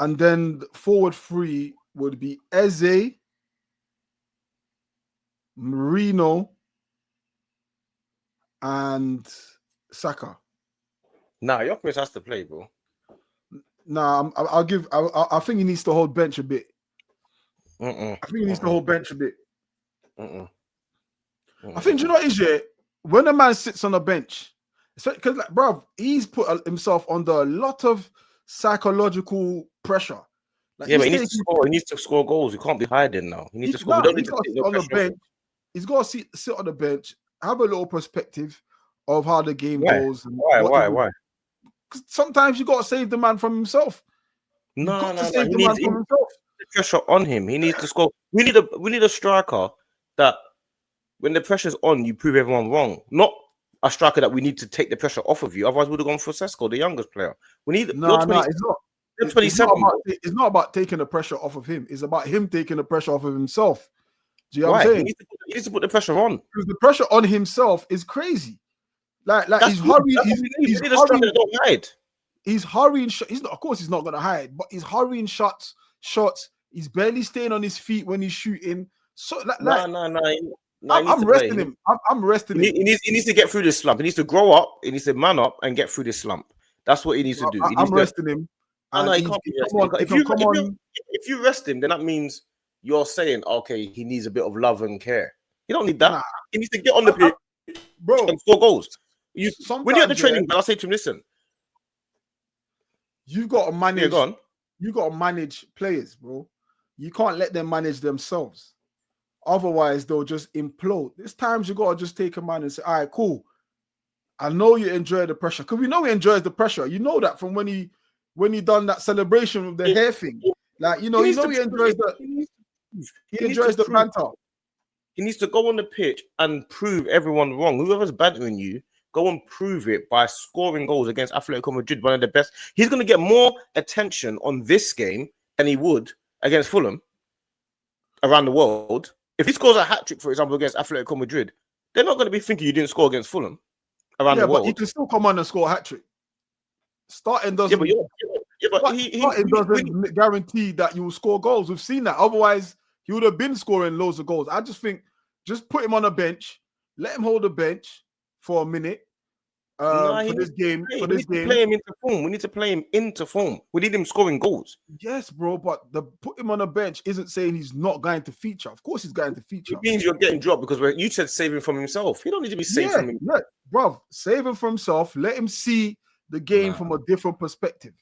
and then forward three would be Eze, Marino, and Saka. Nah, Gyokeres has to play, bro. Nah, I think he needs to hold bench a bit. I think he needs to hold bench a bit. I think, do you know what is it? When a man sits on a bench, because like, bro, he's put himself under a lot of psychological pressure. Like, yeah, but he needs to score. He needs to score goals. He can't be hiding now. He needs to score. No, We don't need to sit on the bench. He's got to sit on the bench, have a little perspective of how the game goes. And Why? Because sometimes you got to save the man from himself. No. Save the man from himself. The pressure on him. He needs to score. We need a striker that, when the pressure's on, you prove everyone wrong. Not a striker that we need to take the pressure off of you. Otherwise, we'd have gone for Sesko, the youngest player. We need. No, it's not. You're 27. It's not about taking the pressure off of him. It's about him taking the pressure off of himself. Do you know what I'm saying? He needs to put the pressure on. Because the pressure on himself is crazy. Like he's hurrying. He's hurrying. Don't hide. He's hurrying. Of course, he's not going to hide, but he's hurrying shots. He's barely staying on his feet when he's shooting. So, I'm resting him. I'm resting him. He needs to get through this slump. He needs to grow up. He needs to man up and get through this slump. That's what he needs to do. I'm resting him. No, he can't be resting. If you rest him, then that means you're saying, okay, he needs a bit of love and care. You don't need that. Nah. He needs to get on the pitch, bro, and score goals. When you're at the training, I'll say to him, listen, you've got to manage. You got to manage players, bro. You can't let them manage themselves. Otherwise, they'll just implode. There's times you got to just take a man and say, all right, cool. I know you enjoy the pressure. Because we know he enjoys the pressure. You know that from when he done that celebration with the hair thing. Like, he enjoys the banter. He needs to go on the pitch and prove everyone wrong. Whoever's bantering you, go and prove it by scoring goals against Atletico Madrid, one of the best. He's going to get more attention on this game than he would against Fulham around the world. If he scores a hat-trick, for example, against Atletico Madrid, they're not going to be thinking you didn't score against Fulham around the world. But he can still come on and score a hat-trick. Starting doesn't guarantee that you will score goals. We've seen that. Otherwise, he would have been scoring loads of goals. I just think just put him on a bench, let him hold the bench for a minute for this game. We need to play him into form. We need to play him into form. We need him scoring goals. Yes, bro, but put him on a bench isn't saying he's not going to feature. Of course he's going to feature. It means you're getting dropped because you said save him from himself. He don't need to be saved from him. Yeah, bro, save him from himself. Let him see the game from a different perspective.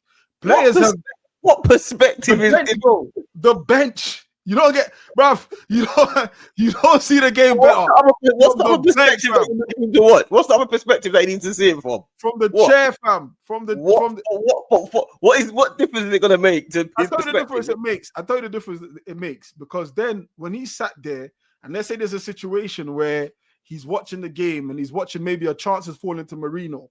What perspective is it, bro? The bench. You don't get, bruv. You don't see the game better. What's the other perspective? What's the other perspective that he needs to see it from? From the chair, fam. What difference is it gonna make to his perspective? I tell you the difference it makes, because then when he sat there, and let's say there's a situation where he's watching the game and he's watching maybe a chance has fallen to Marino,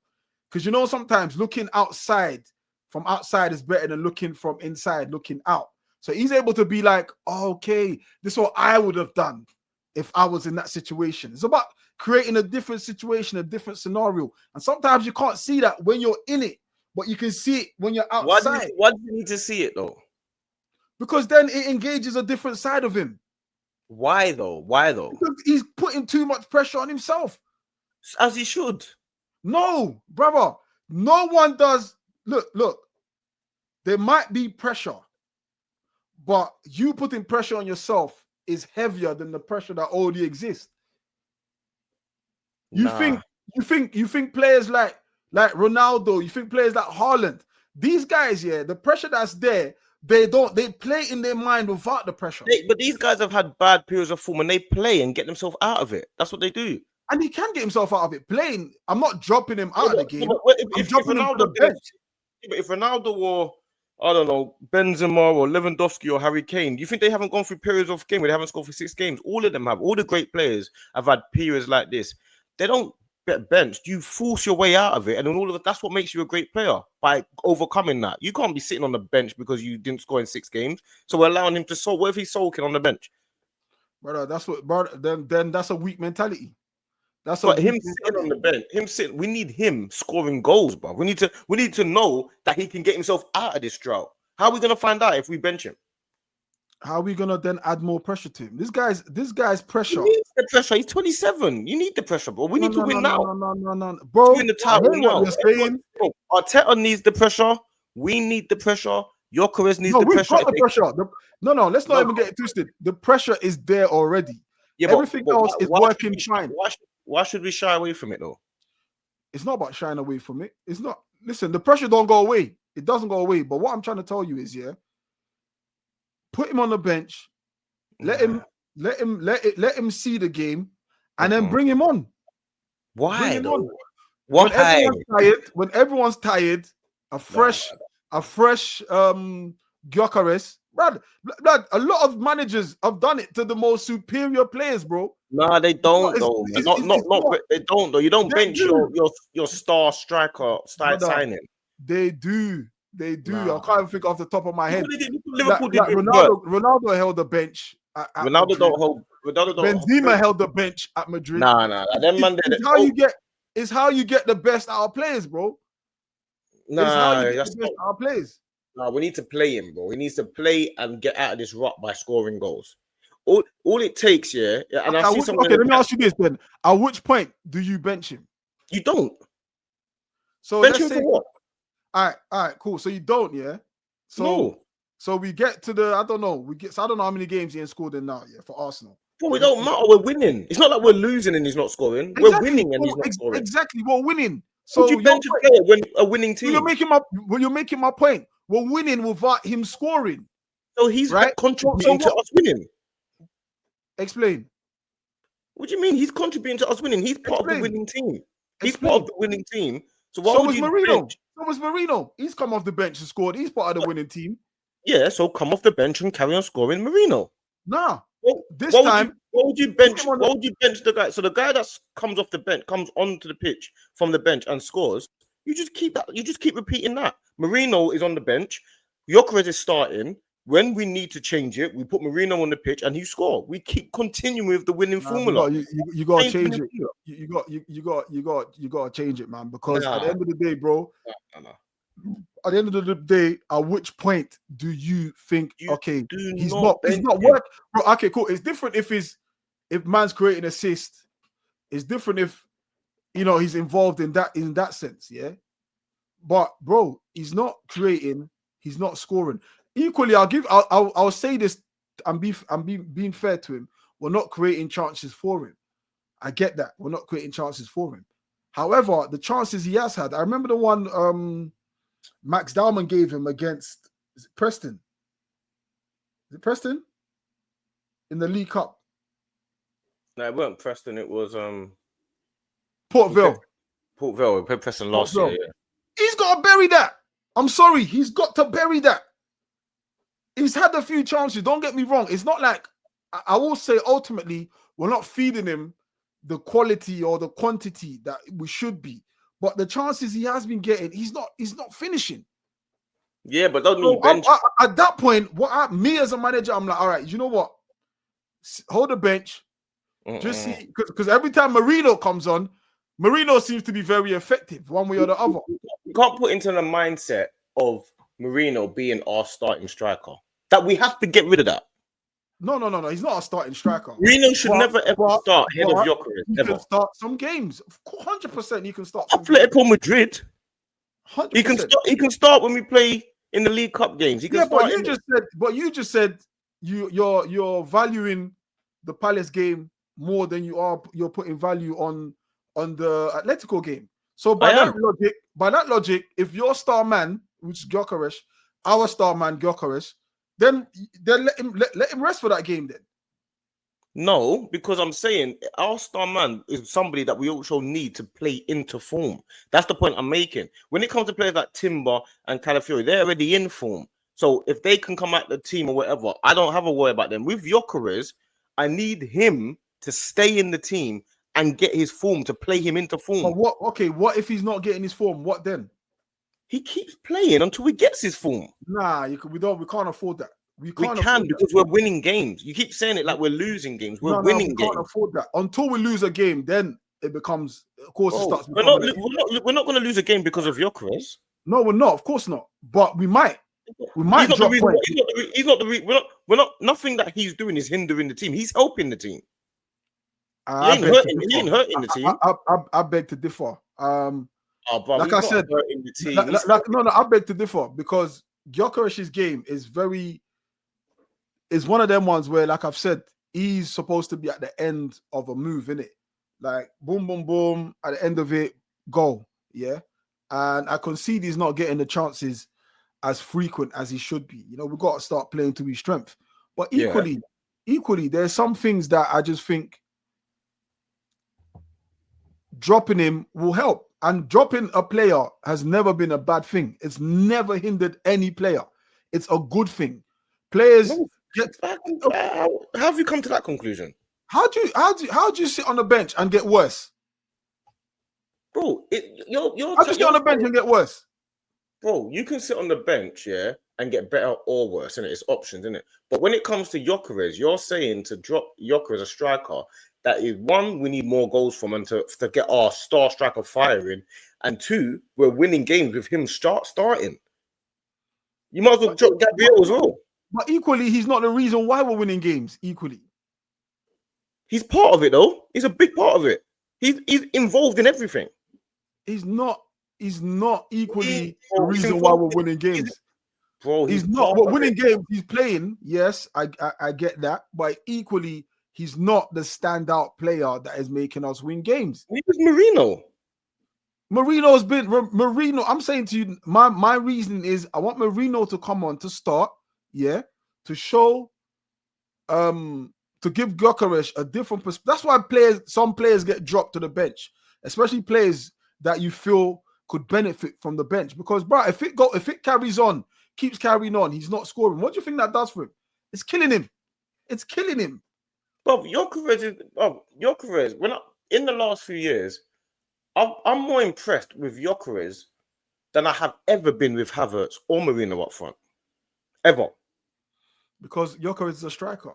because sometimes looking from outside is better than looking from inside, looking out. So he's able to be like, oh, okay, this is what I would have done if I was in that situation. It's about creating a different situation, a different scenario. And sometimes you can't see that when you're in it, but you can see it when you're outside. Why do you need to see it, though? Because then it engages a different side of him. Why, though? Because he's putting too much pressure on himself. As he should. No, brother. No one does. Look. There might be pressure, but you putting pressure on yourself is heavier than the pressure that already exists. You think players like Ronaldo, you think players like Haaland, these guys, the pressure that's there, they play in their mind without the pressure. But these guys have had bad periods of form and they play and get themselves out of it. That's what they do. And he can get himself out of it playing. I'm not dropping him out of the game. If Ronaldo or, I don't know, Benzema or Lewandowski or Harry Kane, do you think they haven't gone through periods of game where they haven't scored for 6 games? All of them have. All the great players have had periods like this. They don't get benched. You force your way out of it, and then all of it, that's what makes you a great player, by overcoming that. You can't be sitting on the bench because you didn't score in 6 games. So we're allowing him to sulk. What if he's sulking on the bench? Then that's a weak mentality. Him sitting on the bench, we need him scoring goals, bro. We need to know that he can get himself out of this drought. How are we gonna find out if we bench him? How are we gonna then add more pressure to him? This guy's He pressure. needs the pressure. He's 27. You need the pressure, bro. We need to win now. No, To bro. win the I title hear now. what you're saying. Bro, Arteta needs the pressure. We need the pressure. Gyokeres needs No, the we've pressure. got the pressure. No, let's not even get it twisted. The pressure is there already. Yeah, Everything else is working fine. Why should we shy away from it though? It's not about shying away from it. It's not. Listen, the pressure don't go away. It doesn't go away. But what I'm trying to tell you is, yeah, put him on the bench. Let him see the game, and then bring him on. Why? Bring him on. Why? When everyone's tired, a fresh Gyokeres. Brad, a lot of managers have done it to the most superior players, bro. Nah, they don't though. They don't though. You don't bench your star striker signing. They do. Nah. I can't even think off the top of my head. Liverpool did Ronaldo held the bench. Ronaldo don't hold. Benzema held the bench at Madrid. Nah. Them man It's how you get the best out of players, bro. Nah, it's how you get the best out of players. Nah, we need to play him, bro. He needs to play and get out of this rut by scoring goals. All it takes, yeah. And I see some. Okay, let me ask you this then. At which point do you bench him? You don't. So bench him for what? All right, cool. So you don't, yeah. So we get to the. I don't know how many games he ain't scored in now, yeah, for Arsenal. Bro, it don't matter. We're winning. It's not like we're losing and he's not scoring. Exactly. We're winning and he's not scoring. Exactly, we're winning. So would you bench a player when a winning team? You're making my point. We're winning without him scoring. So he's right contributing to us winning. Explain. What do you mean? He's contributing to us winning. He's part of the winning team. He's part of the winning team. So why would you bench? So was Marino. He's come off the bench and scored. He's part of the winning team. Yeah, so come off the bench and carry on scoring Marino. Nah. Why would you bench the guy? So the guy that comes off the bench, comes onto the pitch from the bench and scores, you just keep that. You just keep repeating that. Marino is on the bench. Gyokeres is starting. When we need to change it, we put Marino on the pitch and he score. We keep continuing with the winning formula. You got to change it. You got to change it, man. Because at the end of the day, bro. At the end of the day, at which point do you think he's not working? Bro, okay, cool. It's different if man's creating assist. It's different if he's involved in that sense, yeah. But bro, he's not creating, he's not scoring. Equally, I'll say this and being fair to him. We're not creating chances for him. I get that. We're not creating chances for him. However, the chances he has had, I remember the one Max Dowman gave him against Preston. Is it Preston? In the League Cup. No, it weren't Preston, it was Port Vale. We played Preston last year, yeah. He's got to bury that. I'm sorry, he's got to bury that. He's had a few chances. Don't get me wrong. It's not like I will say ultimately we're not feeding him the quality or the quantity that we should be. But the chances he has been getting, he's not finishing. Yeah, but don't need bench. At that point, me as a manager, I'm like, all right, you know what? Hold the bench. Just see, because every time Marino comes on, Marino seems to be very effective, one way or the other. You can't put into the mindset of Marino being our starting striker. That we have to get rid of that. No. He's not a starting striker. Marino should never ever start ahead of Gyokeres. He can start some games. 100% he can start. Atletico Madrid. 100%. He can start when we play in the League Cup games. He can start. But you just said you're valuing the Palace game more than you're putting value on the Atletico game. So by that logic, if your star man, which is Gyokeres, our star man Gyokeres, then let him rest for that game then. No, because I'm saying our star man is somebody that we also need to play into form. That's the point I'm making. When it comes to players like Timber and Calafiori, they're already in form. So if they can come out the team or whatever, I don't have a worry about them. With Gyokeres, I need him to stay in the team and get his form, to play him into form. But what if he's not getting his form? What then? He keeps playing until he gets his form. Nah, we can't afford that. We can because we're winning games. You keep saying it like we're losing games. We're winning games. We can't afford that. Until we lose a game, then it becomes, of course, it starts. We're not going to lose a game because of Gyokeres. No, we're not. Of course not. But we might. We might He's not the drop reason. points. He's not the reason. We're not. Nothing that he's doing is hindering the team. He's helping the team. He I ain't beg to hurting. He differ. ain't hurting the team. I beg to differ. Oh, bro, Like he's I not said, hurting the team. no, I beg to differ because Gyokeres' game is one of them ones where, like I've said, he's supposed to be at the end of a move, innit? Like boom, boom, boom, at the end of it, goal. Yeah. And I concede he's not getting the chances as frequent as he should be. You know, we've got to start playing to his strength. But Yeah. equally, there's some things that I just think dropping him will help. And dropping a player has never been a bad thing. It's never hindered any player. It's a good thing. Players No, get. how have you come to that conclusion, How do you sit on the bench and get worse? bro? How do you sit on the bench and get worse? Bro, you can sit on the bench, yeah, and get better or worse, and it's options, isn't it? But when it comes to Gyokeres, you're saying to drop Gyokeres, a striker, that is one, we need more goals from him to get our star striker firing, and two, we're winning games with him starting. You might as well drop Gabriel as well. But equally, he's not the reason why we're winning games. Equally, he's part of it, though. He's a big part of it. He's involved in everything. He's not equally the reason why we're winning games. Bro, he's not. We're winning games. He's playing. Yes, I get that. But equally, he's not the standout player that is making us win games. He was Marino. Marino's been Marino. I'm saying to you, my reason is I want Marino to come on to start, yeah, to show, to give Gyokeres a different perspective. That's why some players get dropped to the bench, especially players that you feel could benefit from the bench. Because, bro, if it carries on, keeps carrying on, he's not scoring. What do you think that does for him? It's killing him. It's killing him. But Gyokeres, when in the last few years, I'm more impressed with Gyokeres than I have ever been with Havertz or Marino up front. Ever. Because Gyokeres is a striker.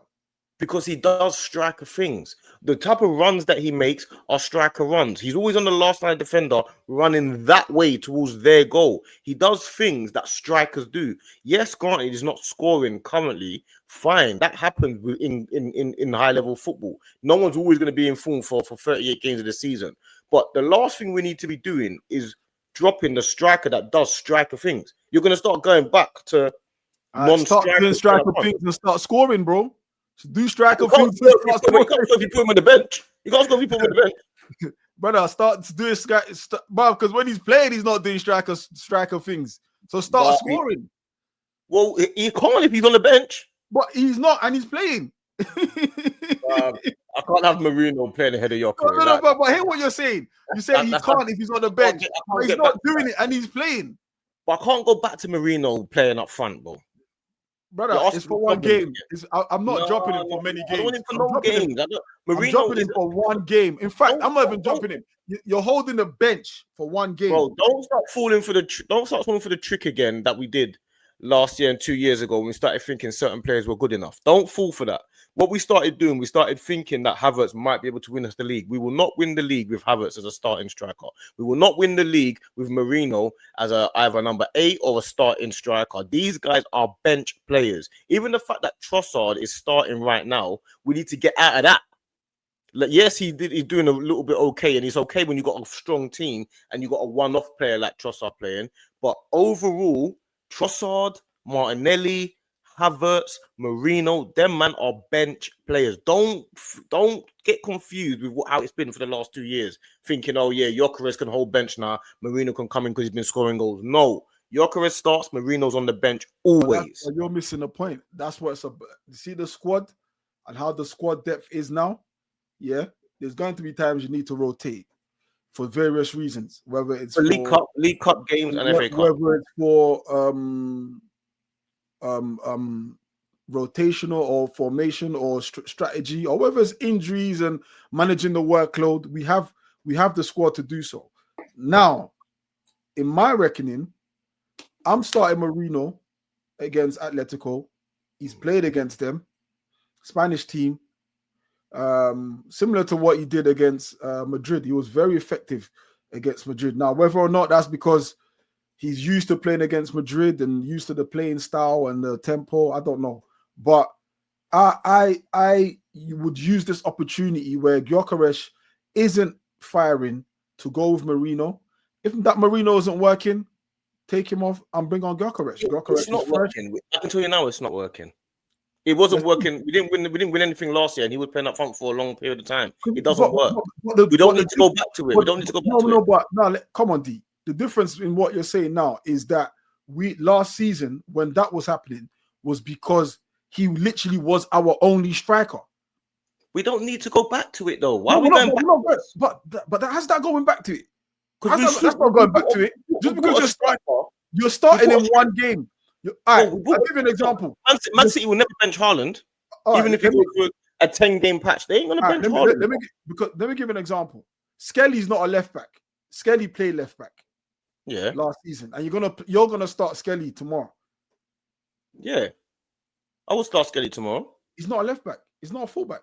Because he does striker things. The type of runs that he makes are striker runs. He's always on the last line defender running that way towards their goal. He does things that strikers do. Yes, granted, he's not scoring currently. Fine. That happens in high-level football. No one's always going to be in form for 38 games of the season. But the last thing we need to be doing is dropping the striker that does striker things. You're going to start going back to non-striker things and start scoring, bro. So do striker things. You can't score if you put him on the bench. You can't score if you put him on the bench. Brother, start to do it, because when he's playing, he's not doing striker things. So start scoring. Well, he can't if he's on the bench. But he's not, and he's playing. I can't have Marino playing ahead of Gyokeres. No, but hear what you're saying. You say he can't if he's on the bench. But he's not doing it, and he's playing. But I can't go back to Marino playing up front, bro. Brother, it's for one game. I'm not dropping him for many games. I don't want him for no games. I'm dropping him for one game. In fact, I'm not even dropping him. You're holding the bench for one game. Bro, don't start falling for the trick again that we did last year and 2 years ago when we started thinking certain players were good enough. Don't fall for that. What we started doing, we started thinking that Havertz might be able to win us the league. We will not win the league with Havertz as a starting striker. We will not win the league with Marino as either number 8 or a starting striker. These guys are bench players. Even the fact that Trossard is starting right now, we need to get out of that. Like, yes, he's doing a little bit okay, and it's okay when you got a strong team and you got a one-off player like Trossard playing. But overall, Trossard, Martinelli, Havertz, Marino, them man are bench players. Don't get confused with how it's been for the last 2 years, thinking, oh yeah, Gyokeres can hold bench now, Marino can come in because he's been scoring goals. No, Gyokeres starts, Marino's on the bench always. You're missing the point. That's what it's about. You see the squad and how the squad depth is now? Yeah, there's going to be times you need to rotate for various reasons, whether it's for League Cup games and FA Cup. Whether it's for rotational or formation or strategy, or whether it's injuries and managing the workload, we have the squad to do so. Now, in my reckoning, I'm starting Marino against Atletico. He's played against them, Spanish team. Similar to what he did against Madrid. He was very effective against Madrid. Now, whether or not that's because he's used to playing against Madrid and used to the playing style and the tempo. I don't know, but I would use this opportunity where Gyokeres isn't firing to go with Marino. If that Marino isn't working, take him off and bring on Gyokeres. It's not working. I can tell you now, it's not working. It wasn't working. We didn't win anything last year, and he was playing up front for a long period of time. It doesn't work. We don't need to go back to it. We don't need to go back to it. But no, come on, D. The difference in what you're saying now is that last season when that was happening was because he literally was our only striker. We don't need to go back to it though. Why are we going back? But how's that going back to it? That's not going back to it. Just because you're starting in one game. All right, I'll give you an example. Man City will never bench Haaland, even if you go through a 10-game patch. They ain't gonna bench Haaland. Let me give an example. Skelly's not a left back. Skelly played left back. Yeah. Last season, and you're gonna start Skelly tomorrow. Yeah, I will start Skelly tomorrow. He's not a left back. He's not a full back.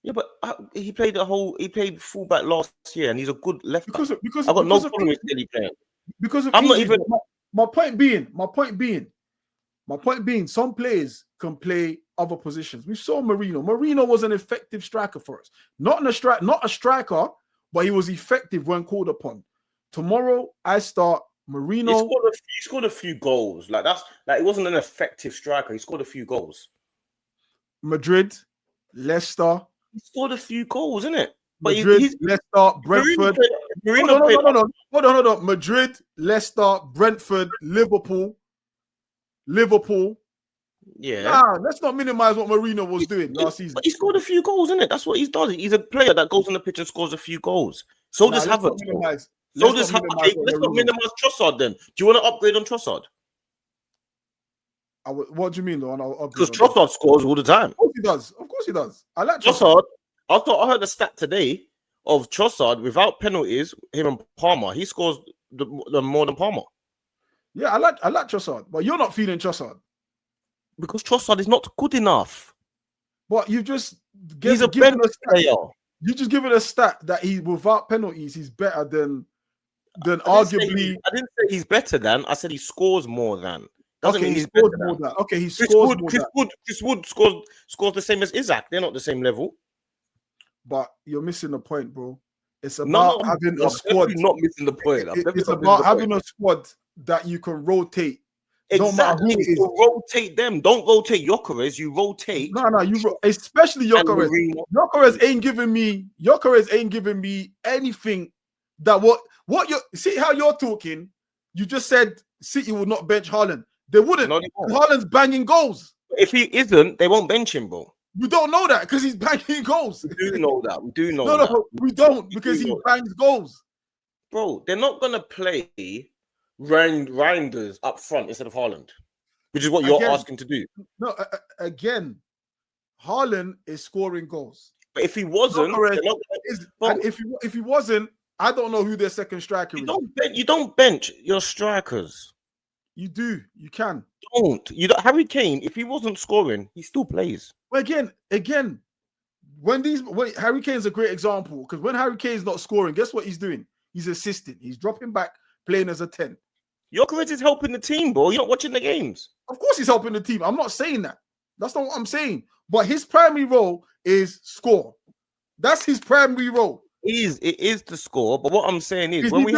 Yeah, but he played full back last year, and he's a good left back. Because I've got no problem with Skelly playing. Because I'm not even. My point being, some players can play other positions. We saw Marino. Marino was an effective striker for us. Not a striker, but he was effective when called upon. Tomorrow, I start Marino. He scored a few goals. Like it wasn't an effective striker. He scored a few goals. Madrid, Leicester. He scored a few goals, isn't it? But Madrid, Leicester, Brentford. Hold on. Madrid, Leicester, Brentford, Liverpool. Yeah. Nah, let's not minimize what Marino was doing last season. But he scored a few goals, isn't it? That's what he's done. He's a player that goes on the pitch and scores a few goals. So does Havertz. Let's not minimize Trossard then. Do you want to upgrade on Trossard? What do you mean, though? Because Trossard scores all the time. Of course he does. I like Trossard. I heard a stat today of Trossard without penalties, him and Palmer. He scores the more than Palmer. Yeah, I like Trossard, but you're not feeling Trossard because Trossard is not good enough. But you just he's a bench player. You just give it a stat that he without penalties he's better than arguably. I didn't say he's better than. I said he scores more than. Doesn't mean he scores more than. Okay, he scores more than. Chris Wood scores the same as Isaac. They're not the same level. But you're missing the point, bro. It's about having a squad. Not missing the point. It's about having a squad that you can rotate. Exactly. You rotate them. Don't rotate Gyokeres. You rotate. No. Especially Gyokeres. Gyokeres ain't giving me anything that what you see how you're talking. You just said City will not bench Haaland. They wouldn't. Haaland's banging goals. If he isn't, they won't bench him, bro. We don't know that because he's banging goals. We do know that. No, we don't because he bangs goals. Bro, they're not gonna play Reinders up front instead of Haaland, which is what you're asking to do. No, again, Haaland is scoring goals. But if he wasn't, if he wasn't, I don't know who their second striker is. You don't bench your strikers. You do. You can. Harry Kane, if he wasn't scoring, he still plays. Well, again, when Harry Kane's a great example because when Harry Kane's not scoring, guess what he's doing? He's assisting. He's dropping back, playing as a 10. Gyokeres is helping the team, bro. You're not watching the games. Of course, he's helping the team. I'm not saying that. That's not what I'm saying. But his primary role is score. That's his primary role. It is to score. But what I'm saying is, when we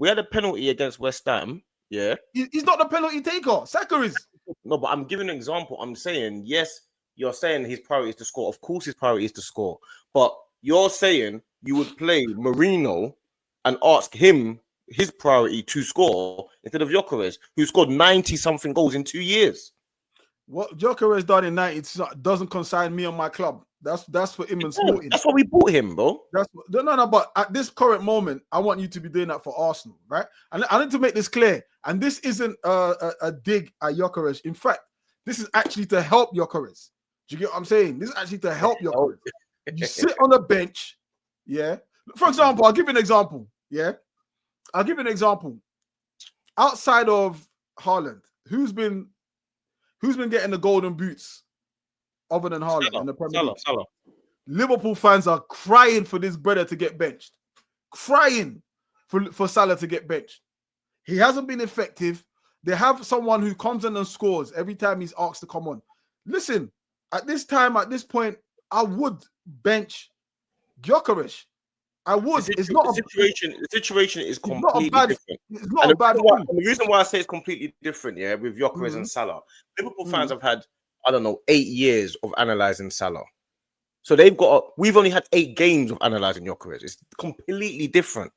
had a penalty against West Ham. Yeah, he's not the penalty taker. Saka is. No, but I'm giving an example. I'm saying, yes, you're saying his priority is to score. Of course, his priority is to score. But you're saying you would play Marino and ask him his priority to score instead of Gyokeres, who scored 90-something goals in 2 years. What Gyokeres done in 90 doesn't concern me and my club. That's for him and Sporting. That's why we bought him, bro. No. But at this current moment, I want you to be doing that for Arsenal, right? And I need to make this clear. And this isn't a dig at Gyokeres. In fact, this is actually to help Gyokeres. Do you get what I'm saying? This is actually to help Gyokeres. You sit on the bench, yeah. For example, I'll give you an example. Yeah, I'll give you an example. Outside of Haaland, who's been getting the golden boots other than Haaland in the Premier League? Salah. Liverpool fans are crying for this brother to get benched. Crying for Salah to get benched. He hasn't been effective. They have someone who comes in and scores every time he's asked to come on. Listen, at this point, I would bench Gyokeres. I would. The situation is completely different. It's not a bad thing. The reason why I say it's completely different, yeah, with Gyokeres and Salah, Liverpool fans have had, I don't know, 8 years of analysing Salah. So we've only had 8 games of analysing Gyokeres. It's completely different.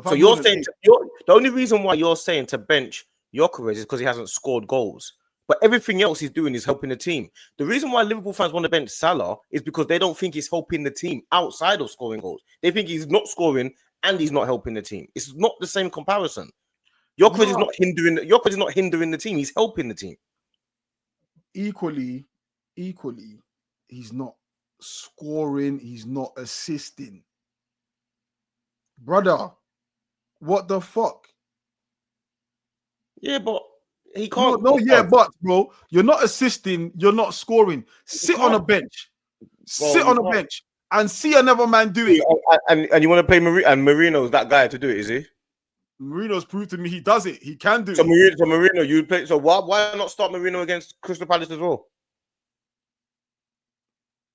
So you're saying the only reason why you're saying to bench Gyokeres is because he hasn't scored goals. But everything else he's doing is helping the team. The reason why Liverpool fans want to bench Salah is because they don't think he's helping the team outside of scoring goals. They think he's not scoring and he's not helping the team. It's not the same comparison. Gyokeres is not hindering the team. He's helping the team. Equally, he's not scoring. He's not assisting. Brother, what the fuck? Yeah, but he can't. But bro, you're not assisting. You're not scoring. Sit on a bench. Sit on a bench and see another man do it. And you want to play Marino's that guy to do it, is he? Marino's proved to me he does it. He can do it. So Marino, you play. So why not start Marino against Crystal Palace as well?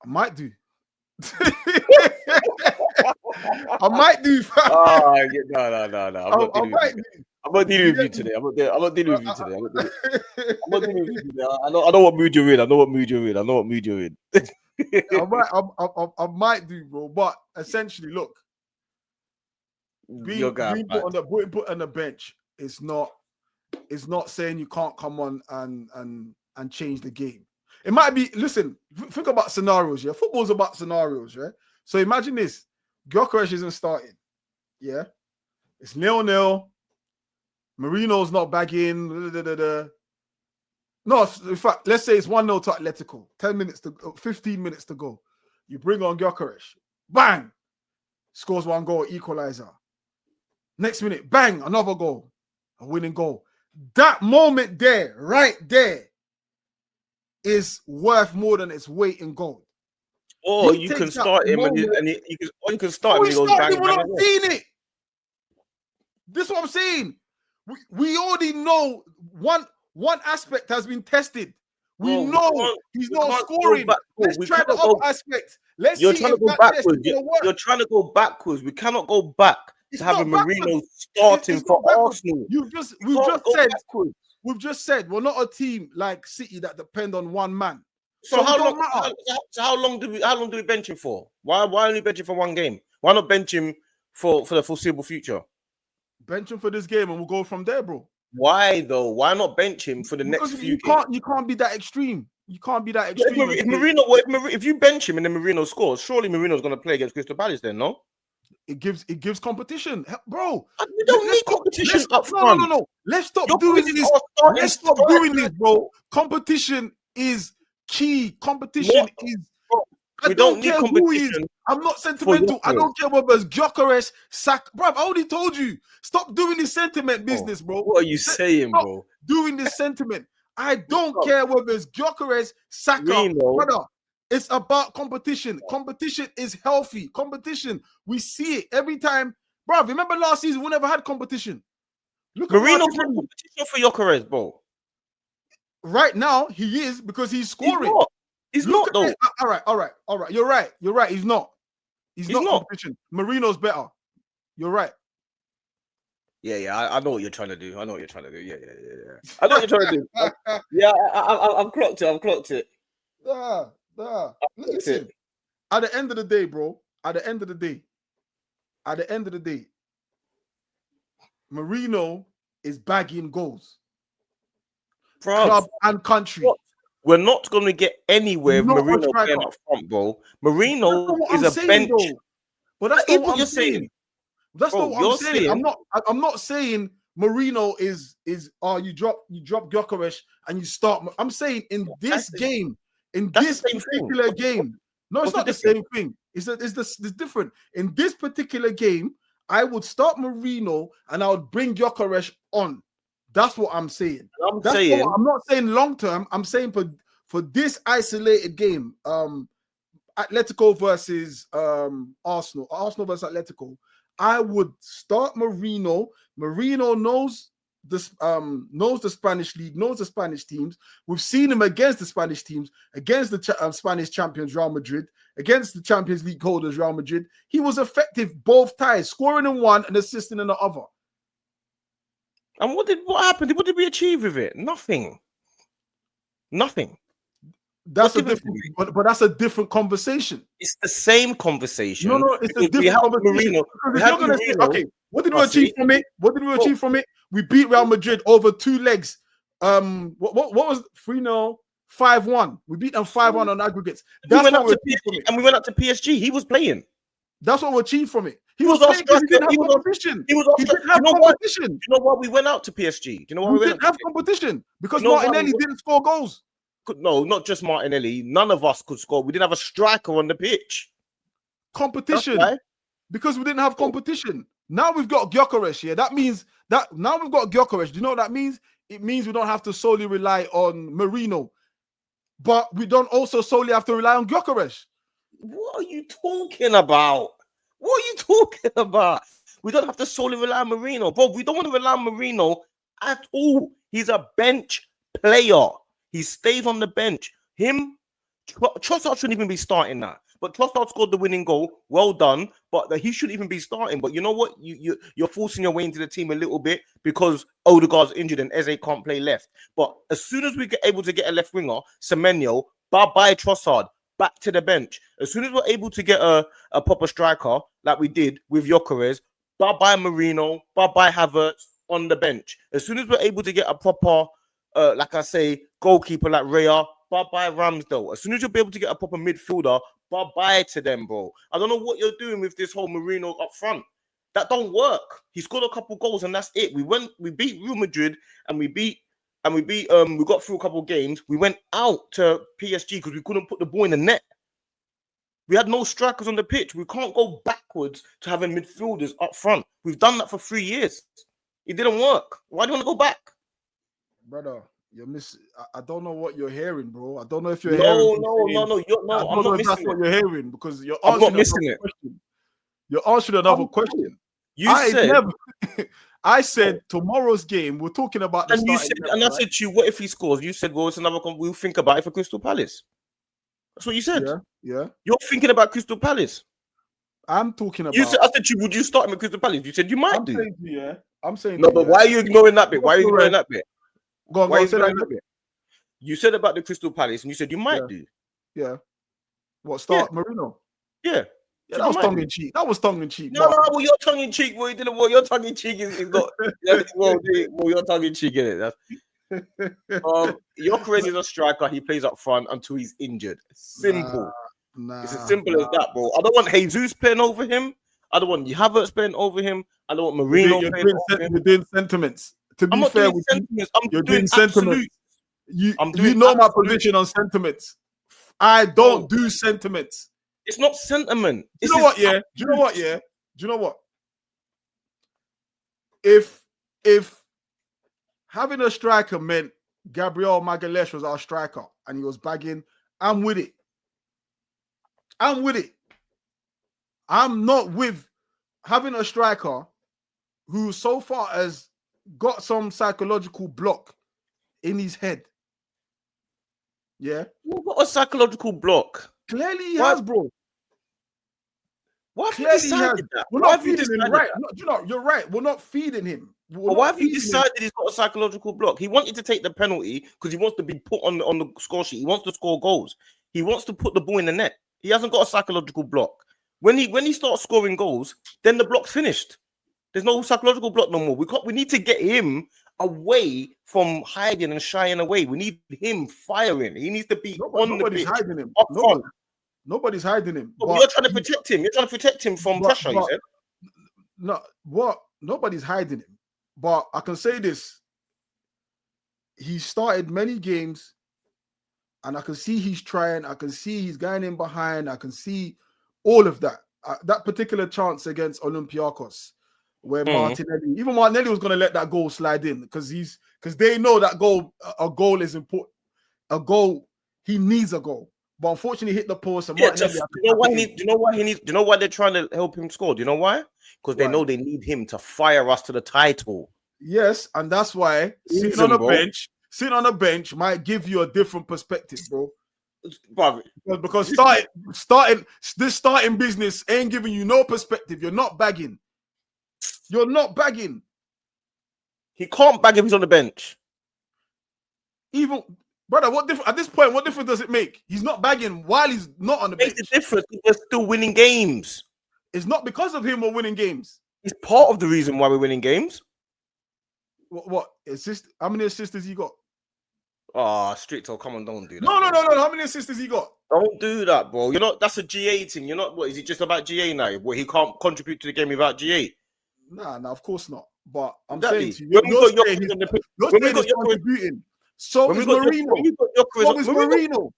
I might do. I might do. No. I'm not dealing with you today. I'm not dealing with you today. I know what mood you're in. I might do, bro. But essentially, look, being put on the bench is not saying you can't come on and change the game. It might be. Listen, think about scenarios. Yeah, football's about scenarios. Yeah. So imagine this: Gyokeres isn't starting. Yeah, it's 0-0. Marino's not bagging. No, in fact, let's say it's 1-0 to Atletico. 15 minutes to go. You bring on Gyokeres. Bang! Scores 1 goal, equalizer. Next minute, bang, another goal. A winning goal. That moment there, right there, is worth more than its weight in gold. Or you can start him and you can start him and he goes bang. We're not seeing it. This is what I'm saying. We already know one aspect has been tested. We know he's not scoring. Let's try the other aspect. Let's see if that test is gonna work. You're trying to go backwards. We cannot go back to having Marino starting for Arsenal. We've just said we're not a team like City that depend on one man. So how long do we bench him for? Why only bench him for 1 game? Why not bench him for the foreseeable future? Bench him for this game and we'll go from there, bro. Why though? Why not bench him for the next few games? You can't be that extreme. You can't be that extreme. If you bench him and then Marino scores, surely Marino's going to play against Crystal Palace then, no? It gives competition, bro. We don't need competition up front. No. Let's stop doing this. Let's stop doing this, bro. Competition is key. Competition is. We don't need competition. I'm not sentimental. I don't care whether it's Gyokeres, Saka. Bro, I already told you. Stop doing this sentiment business, bro. What are you saying, bro? Doing this sentiment. I don't care whether it's Gyokeres, Saka, brother. It's about competition. Competition is healthy. Competition. We see it every time. Bro, remember last season we never had competition. Look, Marino's had competition for Gyokeres, bro. Right now, he is because he's scoring. He's not though. All right. You're right. He's not. He's not competition. Marino's better. You're right. Yeah. I know what you're trying to do. Yeah. I know what you're trying to do. Yeah, I've clocked it. Listen. At the end of the day, bro. At the end of the day, Marino is bagging goals. Club and country. We're not going to get anywhere with Marino playing up front, bro. Marino is a bench. But that's not what you're saying. That's not what I'm saying. I'm not saying Marino is you drop Gyokeres and you start. I'm saying in this game, particular game. No, it's not the same thing. It's different. In this particular game, I would start Marino and I would bring Gyokeres on. That's what I'm saying. I'm not saying long term. I'm saying for this isolated game, Atletico versus Arsenal versus Atletico, I would start Marino. Marino knows this knows the Spanish league, knows the Spanish teams. We've seen him against the Spanish teams, against the Spanish champions Real Madrid, against the Champions League holders Real Madrid. He was effective both ties, scoring in one and assisting in the other. And what happened? What did we achieve with it? Nothing. That's a different, but that's a different conversation. It's the same conversation. No, it's a different conversation. Okay, what did we achieve from it? What did we achieve from it? We beat Real Madrid over 2 legs. What was 3-0, 5-1? We beat them 5-1 on aggregates. That's what we achieved from it. And we went up to PSG. He was playing. That's what we achieved from it. He was playing because he didn't have competition. He didn't have competition. Do you know why we went out to PSG? Do you know why we didn't have competition? Because Martinelli didn't score goals. No, not just Martinelli. None of us could score. We didn't have a striker on the pitch. Competition. Because we didn't have competition. Now we've got Gyokeres here. That means that now we've got Gyokeres. Do you know what that means? It means we don't have to solely rely on Marino. But we don't also solely have to rely on Gyokeres. What are you talking about? What are you talking about? We don't have to solely rely on Marino. Bro, we don't want to rely on Marino at all. He's a bench player. He stays on the bench. Trossard shouldn't even be starting that. But Trossard scored the winning goal. Well done. But he shouldn't even be starting. But you know what? You're forcing your way into the team a little bit because Odegaard's injured and Eze can't play left. But as soon as we get able to get a left winger, Semenyo, bye-bye Trossard, back to the bench. As soon as we're able to get a proper striker like we did with Gyokeres, bye-bye Marino, bye-bye Havertz on the bench. As soon as we're able to get a proper like I say, goalkeeper like Raya, bye-bye Ramsdale. As soon as you'll be able to get a proper midfielder, bye-bye to them, bro. I don't know what you're doing with this whole Marino up front. That don't work. He scored a couple goals and that's it. We beat Real Madrid and we got through a couple of games. We went out to PSG because we couldn't put the ball in the net. We had no strikers on the pitch. We can't go backwards to having midfielders up front. We've done that for 3 years. It didn't work. Why do you want to go back? Brother, you're missing. I don't know what you're hearing, bro. I don't know if you're hearing. No. I'm not missing that's what you're hearing because you're answering. I'm not missing it. Question. You're answering another question. I said tomorrow's game. We're talking about the and you said, and I said to you, what if he scores? You said, well, it's another. We'll think about it for Crystal Palace. That's what you said. Yeah. You're thinking about Crystal Palace. I'm talking about. You said, I said to you, would you start him at Crystal Palace? You said you might do. I'm saying. No, but why are you ignoring that bit? Why are you ignoring that bit? Go on, say that bit. You said about the Crystal Palace, and you said you might do. Yeah. What, start Marino? Yeah. Yeah, that was tongue in cheek. That was tongue in cheek. No, well, your tongue in cheek. Well, you didn't. Well, your tongue in cheek is not. Well, your tongue in cheek in it. Gyokeres is a striker. He plays up front until he's injured. Simple. It's as simple as that, bro. I don't want Jesus playing over him. I don't want Havertz playing over him. I don't want Marino playing over him. You're doing sentiments. To be fair, you're doing sentiments. You know my position on sentiments. I don't do sentiments. It's not sentiment. Do you know what? Yeah. Do you know what? If having a striker meant Gabriel Magalhaes was our striker and he was bagging, I'm with it. I'm not with having a striker who so far has got some psychological block in his head. Yeah. What a psychological block. Clearly he has, bro. Why have you decided that? We're not feeding him, right? You're right. We're not feeding him. Why have you decided he's got a psychological block? He wanted to take the penalty because he wants to be put on the score sheet. He wants to score goals. He wants to put the ball in the net. He hasn't got a psychological block. When he starts scoring goals, then the block's finished. There's no psychological block no more. We need to get him away from hiding and shying away. We need him firing. He needs to be on the pitch. Hiding him. Nobody's hiding him. But you're trying to protect him. You're trying to protect him from pressure, you said? No, nobody's hiding him. But I can say this. He started many games, and I can see he's trying. I can see he's going in behind. I can see all of that. That particular chance against Olympiacos, where Martinelli was going to let that goal slide in because they know that a goal is important. He needs a goal. But unfortunately, he hit the post. And do you know why they're trying to help him score? Do you know why? Because they know they need him to fire us to the title. Yes, and that's why sitting on a bench might give you a different perspective, bro. Bro, Because this starting business ain't giving you no perspective. You're not bagging. You're not bagging. he can't bag if he's on the bench. Even brother, what difference at this point? What difference does it make? He's not bagging while he's not on the bench. Makes a difference. We're still winning games. It's not because of him we're winning games. He's part of the reason why we're winning games. What assist? How many assists has he got? Oh, Stricto, come on, don't do that. No. How many assists has he got? Don't do that, bro. You're not. That's a GA thing. You're not. What is it just about GA now? Where he can't contribute to the game without GA? Nah, of course not. But I'm Exactly. saying to you, you're saying he's contributing. So is Marino. So is Marino.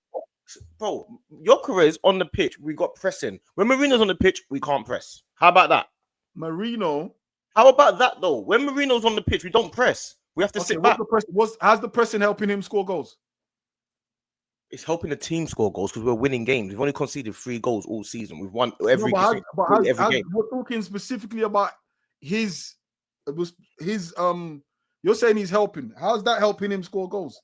Bro, Gyokeres on the pitch, we got pressing. When Marino's on the pitch, we can't press. How about that? Marino. How about that though? When Marino's on the pitch, we don't press. We have to sit back. How's the pressing helping him score goals? It's helping the team score goals because we're winning games. We've only conceded 3 goals all season. We've won every game. We're talking specifically about his. You're saying he's helping. How's that helping him score goals?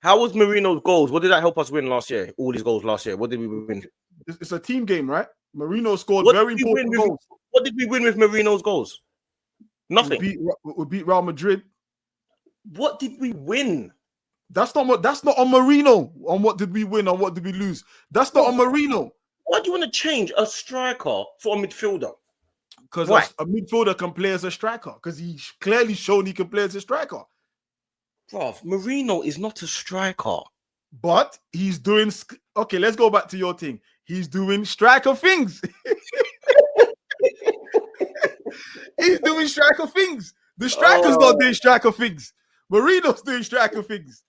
How was Marino's goals? What did that help us win last year? All these goals last year. What did we win? It's a team game, right? Marino scored very important goals. What did we win with Marino's goals? Nothing. We beat Real Madrid. What did we win? That's not on Marino. On what did we win? On what did we lose? That's not on Marino. Why do you want to change a striker for a midfielder? Because a midfielder can play as a striker. Because he's clearly shown he can play as a striker. Bro, Marino is not a striker. But he's doing... Okay, let's go back to your thing. He's doing striker things. He's doing striker things. The striker's not doing striker things. Marino's doing striker things.